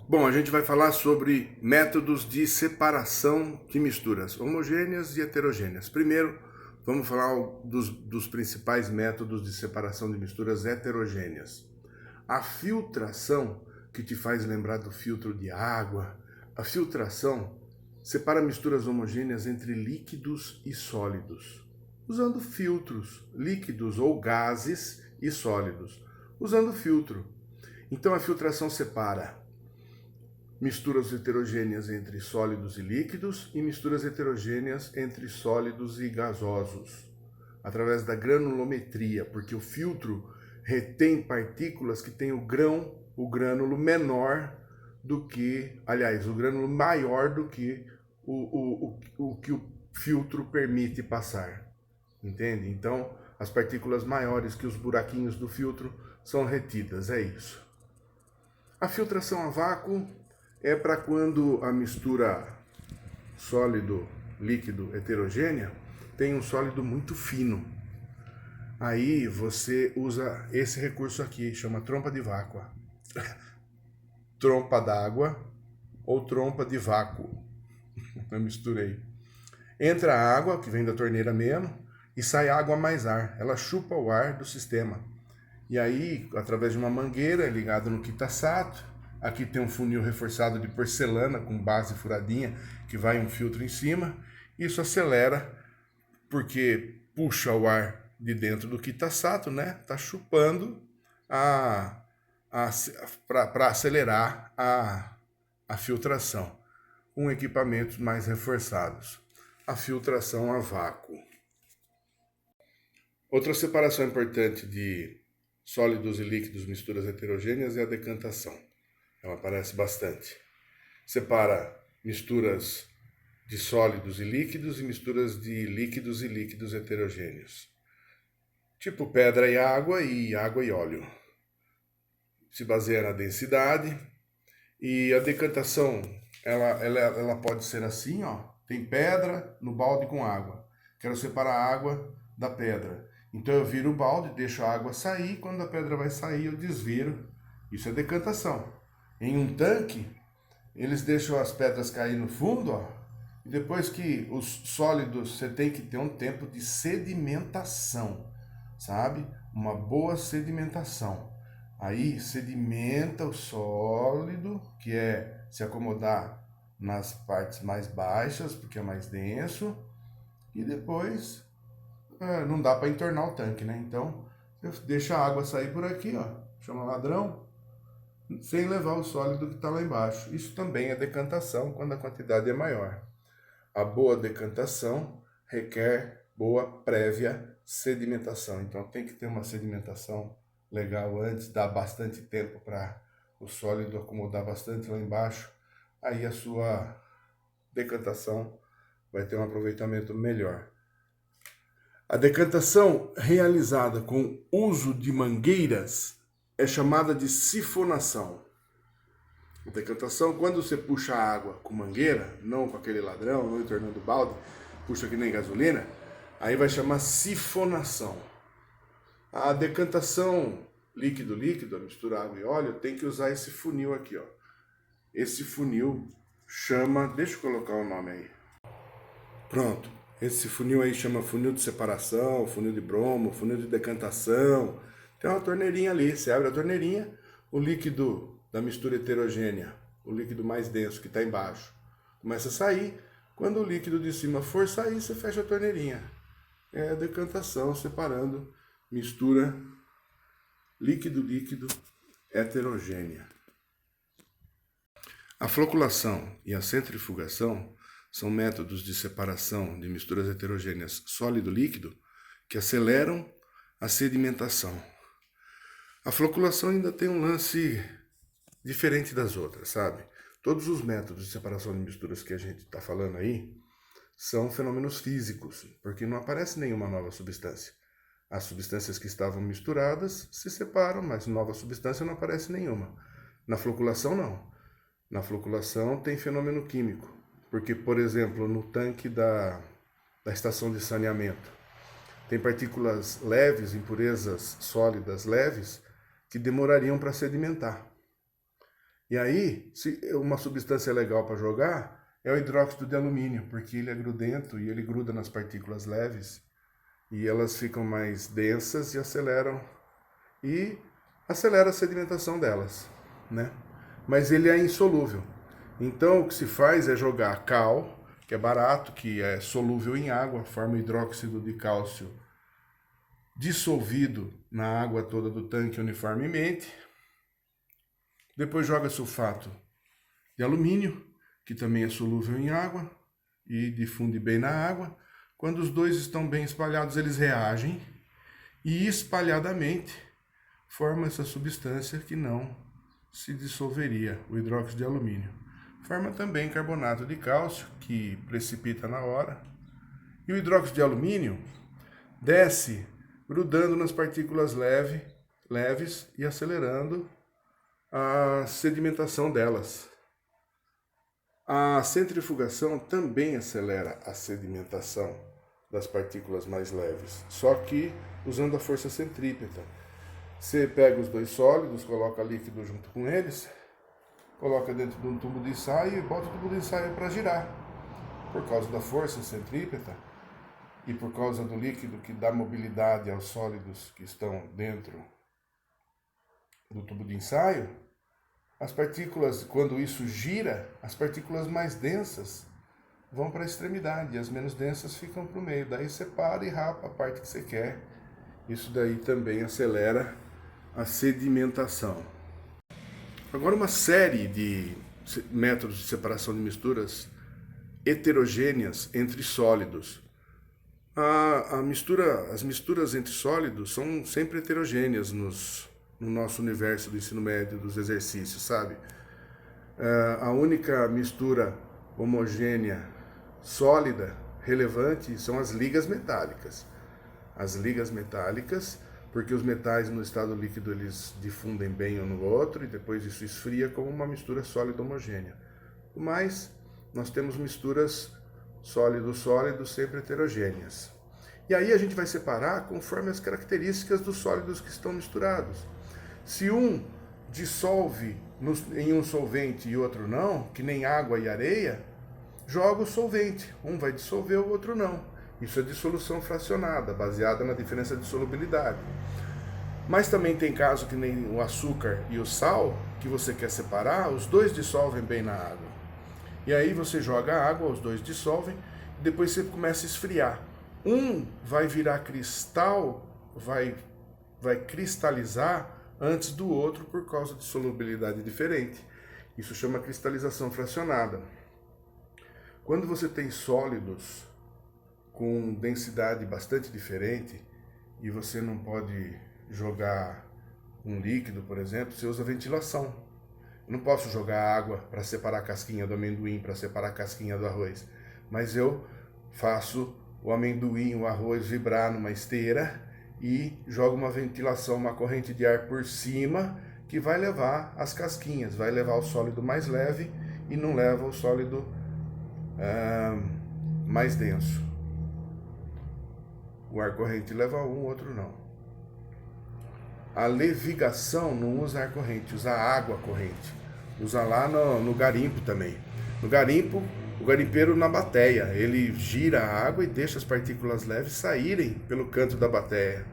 Bom, a gente vai falar sobre métodos de separação de misturas homogêneas e heterogêneas. Primeiro, vamos falar dos principais métodos de separação de misturas heterogêneas. A filtração, que te faz lembrar do filtro de água, a filtração separa misturas homogêneas entre líquidos e sólidos, usando filtros, líquidos ou gases e sólidos, usando filtro. Então a filtração separa misturas heterogêneas entre sólidos e líquidos e misturas heterogêneas entre sólidos e gasosos, através da granulometria, porque o filtro retém partículas que têm o grânulo menor do que, aliás, o grânulo maior do que o que o filtro permite passar, entende? Então, as partículas maiores que os buraquinhos do filtro são retidas, é isso. A filtração a vácuo é para quando a mistura sólido-líquido heterogênea tem um sólido muito fino. Aí você usa esse recurso aqui, chama trompa de vácuo. Trompa d'água ou trompa de vácuo. Eu misturei. Entra a água, que vem da torneira mesmo, e sai água mais ar. Ela chupa o ar do sistema. E aí, através de uma mangueira ligada no Kitasato, aqui tem um funil reforçado de porcelana com base furadinha, que vai um filtro em cima. Isso acelera, porque puxa o ar de dentro do Kitasato, né? Tá chupando para acelerar a filtração, com equipamentos mais reforçados. A filtração a vácuo. Outra separação importante de sólidos e líquidos, misturas heterogêneas, é a decantação. Ela aparece bastante. Separa misturas de sólidos e líquidos e misturas de líquidos e líquidos heterogêneos. Tipo pedra e água e óleo. Se baseia na densidade. E a decantação, ela pode ser assim, ó. Tem pedra no balde com água. Quero separar a água da pedra. Então eu viro o balde, deixo a água sair, quando a pedra vai sair eu desviro. Isso é decantação. Em um tanque, eles deixam as pedras cair no fundo, ó, e depois que os sólidos, você tem que ter um tempo de sedimentação, sabe? Uma boa sedimentação. Aí sedimenta o sólido, que é se acomodar nas partes mais baixas, porque é mais denso, e depois não dá para entornar o tanque, né? Então, você deixa a água sair por aqui, ó, chama ladrão, sem levar o sólido que está lá embaixo. Isso também é decantação, quando a quantidade é maior. A boa decantação requer boa prévia sedimentação. Então tem que ter uma sedimentação legal antes, dá bastante tempo para o sólido acomodar bastante lá embaixo. Aí a sua decantação vai ter um aproveitamento melhor. A decantação realizada com uso de mangueiras é chamada de sifonação. A decantação, quando você puxa a água com mangueira, não com aquele ladrão, não entornando o balde, puxa que nem gasolina, aí vai chamar sifonação. A decantação líquido-líquido, a mistura água e óleo, tem que usar esse funil aqui, ó. Esse funil chama, deixa eu colocar o nome aí. Pronto, esse funil aí chama funil de separação, funil de bromo, funil de decantação. Tem uma torneirinha ali, você abre a torneirinha, o líquido da mistura heterogênea, o líquido mais denso que está embaixo, começa a sair. Quando o líquido de cima for sair, você fecha a torneirinha. É a decantação, separando mistura líquido-líquido heterogênea. A floculação e a centrifugação são métodos de separação de misturas heterogêneas sólido-líquido que aceleram a sedimentação. A floculação ainda tem um lance diferente das outras, sabe? Todos os métodos de separação de misturas que a gente está falando aí são fenômenos físicos, porque não aparece nenhuma nova substância. As substâncias que estavam misturadas se separam, mas nova substância não aparece nenhuma. Na floculação, não. Na floculação tem fenômeno químico, porque, por exemplo, no tanque da estação de saneamento, tem partículas leves, impurezas sólidas leves, que demorariam para sedimentar. E aí, se uma substância legal para jogar é o hidróxido de alumínio, porque ele é grudento e ele gruda nas partículas leves e elas ficam mais densas e acelera a sedimentação delas, né? Mas ele é insolúvel. Então o que se faz é jogar cal, que é barato, que é solúvel em água, forma hidróxido de cálcio dissolvido na água toda do tanque uniformemente. Depois joga sulfato de alumínio, que também é solúvel em água e difunde bem na água. Quando os dois estão bem espalhados, eles reagem e espalhadamente formam essa substância que não se dissolveria, o hidróxido de alumínio. Forma também carbonato de cálcio, que precipita na hora. E o hidróxido de alumínio desce grudando nas partículas leves e acelerando a sedimentação delas. A centrifugação também acelera a sedimentação das partículas mais leves, só que usando a força centrípeta. Você pega os dois sólidos, coloca líquido junto com eles, coloca dentro de um tubo de ensaio e bota o tubo de ensaio para girar. Por causa da força centrípeta e por causa do líquido que dá mobilidade aos sólidos que estão dentro do tubo de ensaio, as partículas, quando isso gira, as partículas mais densas vão para a extremidade e as menos densas ficam para o meio. Daí você para e rapa a parte que você quer. Isso daí também acelera a sedimentação. Agora, uma série de métodos de separação de misturas heterogêneas entre sólidos. As misturas entre sólidos são sempre heterogêneas no nosso universo do ensino médio, dos exercícios, sabe? A única mistura homogênea, sólida, relevante, são as ligas metálicas. As ligas metálicas, porque os metais no estado líquido eles difundem bem um no outro e depois isso esfria como uma mistura sólida homogênea. Mas nós temos misturas sólido-sólido sempre heterogêneas. E aí a gente vai separar conforme as características dos sólidos que estão misturados. Se um dissolve em um solvente e outro não, que nem água e areia, joga o solvente. Um vai dissolver, o outro não. Isso é dissolução fracionada, baseada na diferença de solubilidade. Mas também tem caso que nem o açúcar e o sal, que você quer separar, os dois dissolvem bem na água. E aí você joga a água, os dois dissolvem, e depois você começa a esfriar. Um vai virar cristal, vai cristalizar antes do outro por causa de solubilidade diferente. Isso chama cristalização fracionada. Quando você tem sólidos com densidade bastante diferente e você não pode jogar um líquido, por exemplo, você usa ventilação. Eu não posso jogar água para separar a casquinha do amendoim, para separar a casquinha do arroz, mas eu faço o amendoim, o arroz vibrar numa esteira e jogo uma ventilação, uma corrente de ar por cima que vai levar as casquinhas, vai levar o sólido mais leve e não leva o sólido mais denso. O ar corrente leva um, o outro não. A levigação não usa ar corrente, usa água corrente. Usa lá no garimpo também. No garimpo, o garimpeiro na bateia, ele gira a água e deixa as partículas leves saírem pelo canto da bateia.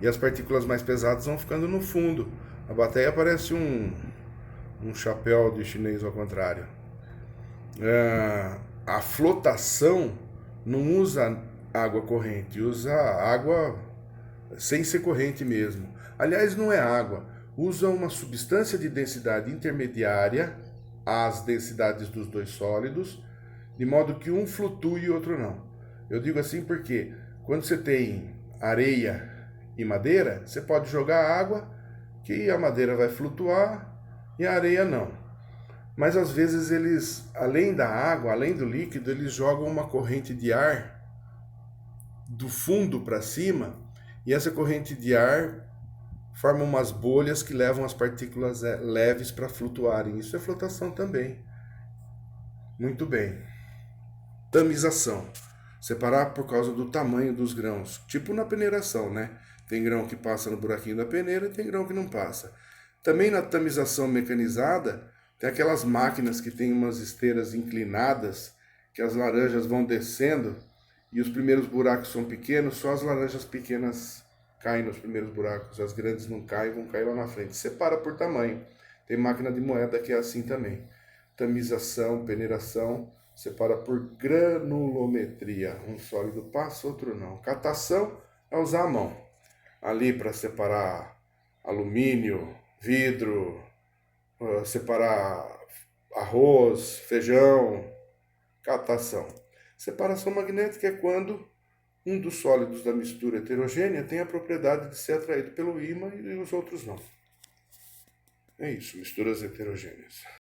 E as partículas mais pesadas vão ficando no fundo. A bateia parece um chapéu de chinês ao contrário. A flotação não usa água corrente, usa água sem ser corrente mesmo. Aliás, não é água, usa uma substância de densidade intermediária às densidades dos dois sólidos, de modo que um flutue e o outro não. Eu digo assim porque quando você tem areia e madeira, você pode jogar água, que a madeira vai flutuar e a areia não. Mas às vezes eles, além da água, além do líquido, eles jogam uma corrente de ar do fundo para cima, e essa corrente de ar forma umas bolhas que levam as partículas leves para flutuarem. Isso é flotação também. Muito bem. Tamização. Separar por causa do tamanho dos grãos. Tipo na peneiração, né? Tem grão que passa no buraquinho da peneira e tem grão que não passa. Também na tamização mecanizada, Tem aquelas máquinas que tem umas esteiras inclinadas, que as laranjas vão descendo e os primeiros buracos são pequenos, só as laranjas pequenas caem nos primeiros buracos, as grandes não caem, vão cair lá na frente. Separa por tamanho. Tem máquina de moeda que é assim também. Tamização, peneiração, separa por granulometria. Um sólido passa, outro não. Catação é usar a mão. Ali para separar alumínio, vidro, separar arroz, feijão, catação. Separação magnética é quando um dos sólidos da mistura heterogênea tem a propriedade de ser atraído pelo ímã e os outros não. É isso, misturas heterogêneas.